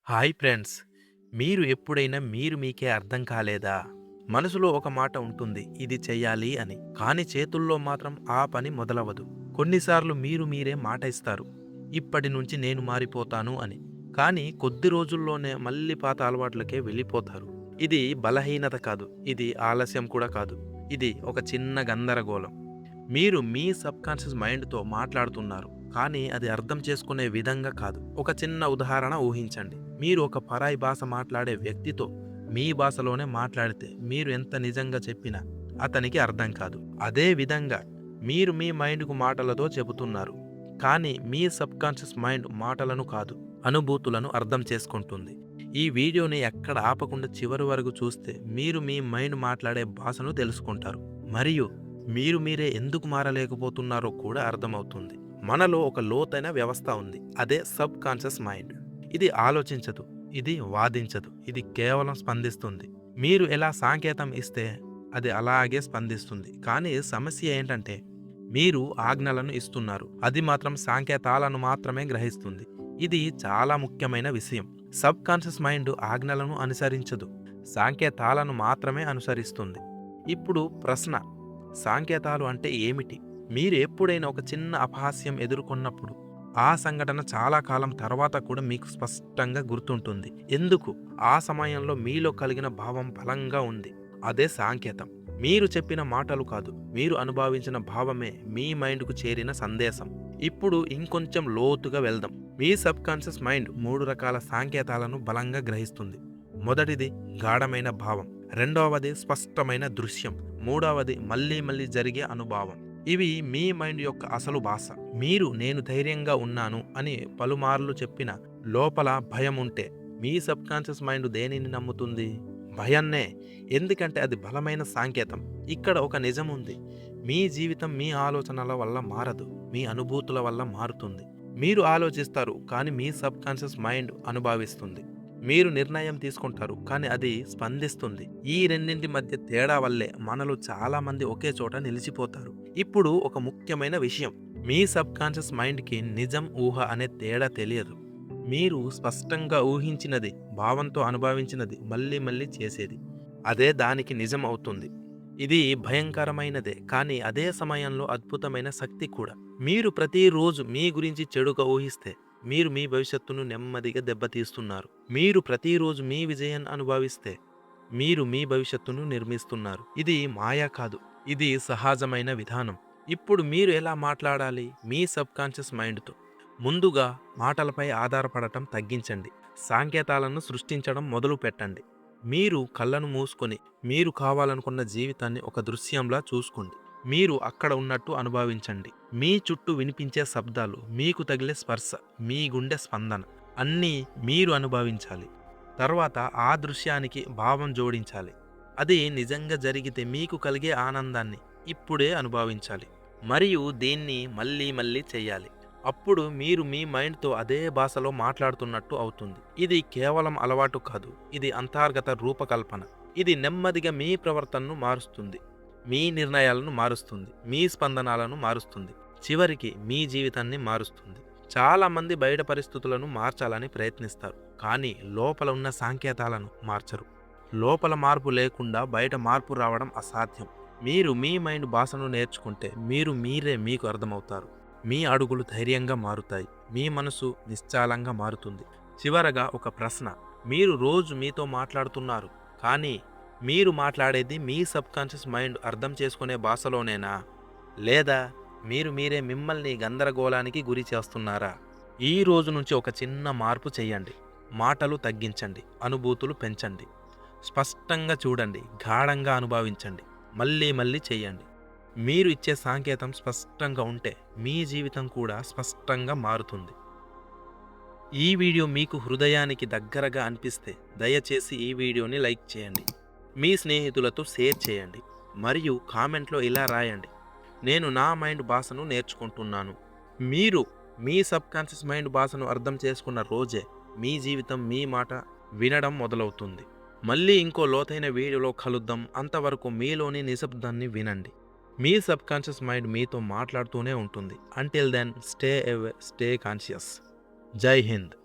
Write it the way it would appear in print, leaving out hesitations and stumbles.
Hi friends. మీరు ఎప్పుడైనా మీకే అర్థం కాలేదా? మనసులో ఒక మాట ఉంటుంది ఇది చెయ్యాలి అని. కానీ చేతుల్లో మాత్రం ఆ పని మొదలవదు. కొన్నిసార్లు మీరే మాట ఇస్తారు. ఇప్పటి నుంచి నేను మారిపోతాను అని. కానీ కొద్ది రోజుల్లోనే మళ్ళీ పాత అలవాట్లకే వెళ్ళిపోతారు. ఇది బలహీనత కాదు. ఇది ఆలస్యం కూడా కాదు. ఇది ఒక చిన్న గందరగోళం. మీరు మీ సబ్‌కాన్షియస్ మైండ్‌తో మాట్లాడుతున్నారు. కానీ అది అర్థం చేసుకునే విధంగా కాదు. ఒక చిన్న ఉదాహరణ ఊహించండి. మీరు ఒక పరాయి భాష మాట్లాడే వ్యక్తితో మీ భాషలోనే మాట్లాడితే మీరు ఎంత నిజంగా చెప్పినా అతనికి అర్థం కాదు. అదే విధంగా మీరు మీ మైండ్‌కు మాటలతో చెబుతున్నారు. కానీ మీ సబ్‌కాన్షియస్ మైండ్ మాటలను కాదు, అనుభూతులను అర్థం చేసుకుంటుంది. ఈ వీడియోని ఎక్కడ ఆపకుండా చివరి వరకు చూస్తే మీరు మీ మైండ్ మాట్లాడే భాషను తెలుసుకుంటారు. మరియు మీరే ఎందుకు మారలేకపోతున్నారో కూడా అర్థమవుతుంది. మనలో ఒక లోతైన వ్యవస్థ ఉంది. అదే సబ్ కాన్షియస్ మైండ్. ఇది ఆలోచించదు, ఇది వాదించదు, ఇది కేవలం స్పందిస్తుంది. మీరు ఎలా సంకేతం ఇస్తే అది అలాగే స్పందిస్తుంది. కానీ సమస్య ఏంటంటే మీరు ఆజ్ఞలను ఇస్తున్నారు, అది మాత్రం సంకేతాలను మాత్రమే గ్రహిస్తుంది. ఇది చాలా ముఖ్యమైన విషయం. సబ్ కాన్షియస్ మైండ్ ఆజ్ఞలను అనుసరించదు, సంకేతాలను మాత్రమే అనుసరిస్తుంది. ఇప్పుడు ప్రశ్న, సంకేతాలు అంటే ఏమిటి? మీరు ఎప్పుడైనా ఒక చిన్న అపహాస్యం ఎదుర్కొన్నప్పుడు ఆ సంఘటన చాలా కాలం తర్వాత కూడా మీకు స్పష్టంగా గుర్తుంటుంది. ఎందుకు? ఆ సమయంలో మీలో కలిగిన భావం బలంగా ఉంది. అదే సంకేతం. మీరు చెప్పిన మాటలు కాదు, మీరు అనుభవించిన భావమే మీ మైండ్కు చేరిన సందేశం. ఇప్పుడు ఇంకొంచెం లోతుగా వెళ్దాం. మీ సబ్ కాన్షియస్ మైండ్ 3 రకాల సంకేతాలను బలంగా గ్రహిస్తుంది. మొదటిది గాఢమైన భావం, రెండవది స్పష్టమైన దృశ్యం, మూడవది మళ్ళీ జరిగే అనుభవం. ఇవి మీ మైండ్ యొక్క అసలు భాష. నేను ధైర్యంగా ఉన్నాను అని పలుమార్లు చెప్పిన లోపల భయం ఉంటే మీ సబ్ కాన్షియస్ మైండ్ దేనిని నమ్ముతుంది? భయాన్నే. ఎందుకంటే అది బలమైన సంకేతం. ఇక్కడ ఒక నిజం ఉంది. మీ జీవితం మీ ఆలోచనల వల్ల మారదు, మీ అనుభూతుల వల్ల మారుతుంది. మీరు ఆలోచిస్తారు, కానీ మీ సబ్ కాన్షియస్ మైండ్ అనుభవిస్తుంది. మీరు నిర్ణయం తీసుకుంటారు, కానీ అది స్పందిస్తుంది. ఈ రెండింటి మధ్య తేడా వల్లే మనలో చాలా మంది ఒకే చోట నిలిచిపోతారు. ఇప్పుడు ఒక ముఖ్యమైన విషయం, మీ సబ్ కాన్షియస్ మైండ్కి నిజం, ఊహ అనే తేడా తెలియదు. మీరు స్పష్టంగా ఊహించినది, భావంతో అనుభవించినది మళ్ళీ చేసేది అదే దానికి నిజం అవుతుంది. ఇది భయంకరమైనదే, కానీ అదే సమయంలో అద్భుతమైన శక్తి కూడా. మీరు ప్రతిరోజు మీ గురించి చెడుగా ఊహిస్తే మీరు మీ భవిష్యత్తును నెమ్మదిగా దెబ్బతీస్తున్నారు. మీరు ప్రతిరోజు మీ విజయాన్ని అనుభవిస్తే మీరు మీ భవిష్యత్తును నిర్మిస్తున్నారు. ఇది మాయా కాదు, ఇది సహజమైన విధానం. ఇప్పుడు మీరు ఎలా మాట్లాడాలి? మీ సబ్ కాన్షియస్ మైండ్తో ముందుగా మాటలపై ఆధారపడటం తగ్గించండి. సంకేతాలను సృష్టించడం మొదలు పెట్టండి. మీరు కళ్ళను మూసుకొని మీరు కావాలనుకున్న జీవితాన్ని ఒక దృశ్యంలా చూసుకోండి. మీరు అక్కడ ఉన్నట్టు అనుభవించండి. మీ చుట్టూ వినిపించే శబ్దాలు, మీకు తగిలే స్పర్శ, మీ గుండె స్పందన అన్నీ మీరు అనుభవించాలి. తర్వాత ఆ దృశ్యానికి భావం జోడించాలి. అది నిజంగా జరిగితే మీకు కలిగే ఆనందాన్ని ఇప్పుడే అనుభవించాలి. మరియు దీన్ని మళ్ళీ చేయాలి. అప్పుడు మీరు మీ మైండ్తో అదే భాషలో మాట్లాడుతున్నట్టు అవుతుంది. ఇది కేవలం అలవాటు కాదు, ఇది అంతర్గత రూపకల్పన. ఇది నెమ్మదిగా మీ ప్రవర్తనను మారుస్తుంది, మీ నిర్ణయాలను మారుస్తుంది, మీ స్పందనలను మారుస్తుంది, చివరికి మీ జీవితాన్ని మారుస్తుంది. చాలామంది బయట పరిస్థితులను మార్చాలని ప్రయత్నిస్తారు, కానీ లోపల ఉన్న సంకేతాలను మార్చరు. లోపల మార్పు లేకుండా బయట మార్పు రావడం అసాధ్యం. మీరు మీ మైండ్ భాషను నేర్చుకుంటే మీరే మీకు అర్థమవుతారు. మీ అడుగులు ధైర్యంగా మారుతాయి, మీ మనసు నిశ్చలంగా మారుతుంది. చివరగా ఒక ప్రశ్న, మీరు రోజు మీతో మాట్లాడుతున్నారు, కానీ మీరు మాట్లాడేది మీ సబ్ కాన్షియస్ మైండ్ అర్థం చేసుకునే భాషలోనేనా? లేదా మీరే మిమ్మల్ని గందరగోళానికి గురి చేస్తున్నారా? ఈ రోజు నుంచి ఒక చిన్న మార్పు చేయండి. మాటలు తగ్గించండి, అనుభూతులు పెంచండి, స్పష్టంగా చూడండి, గాఢంగా అనుభవించండి, మళ్ళీ చేయండి. మీరు ఇచ్చే సంకేతం స్పష్టంగా ఉంటే మీ జీవితం కూడా స్పష్టంగా మారుతుంది. ఈ వీడియో మీకు హృదయానికి దగ్గరగా అనిపిస్తే దయచేసి ఈ వీడియోని లైక్ చేయండి, మీ స్నేహితులతో షేర్ చేయండి, మరియు కామెంట్లో ఇలా రాయండి, నేను నా మైండ్ భాషను నేర్చుకుంటున్నాను. మీరు మీ సబ్ కాన్షియస్ మైండ్ భాషను అర్థం చేసుకున్న రోజే మీ జీవితం మీ మాట వినడం మొదలవుతుంది. మళ్ళీ ఇంకో లోతైన వీడియోలో కలుద్దాం. అంతవరకు మీలోని నిశ్శబ్దాన్ని వినండి. మీ సబ్ కాన్షియస్ మైండ్ మీతో మాట్లాడుతూనే ఉంటుంది. Until then stay away, stay conscious. Jai Hind.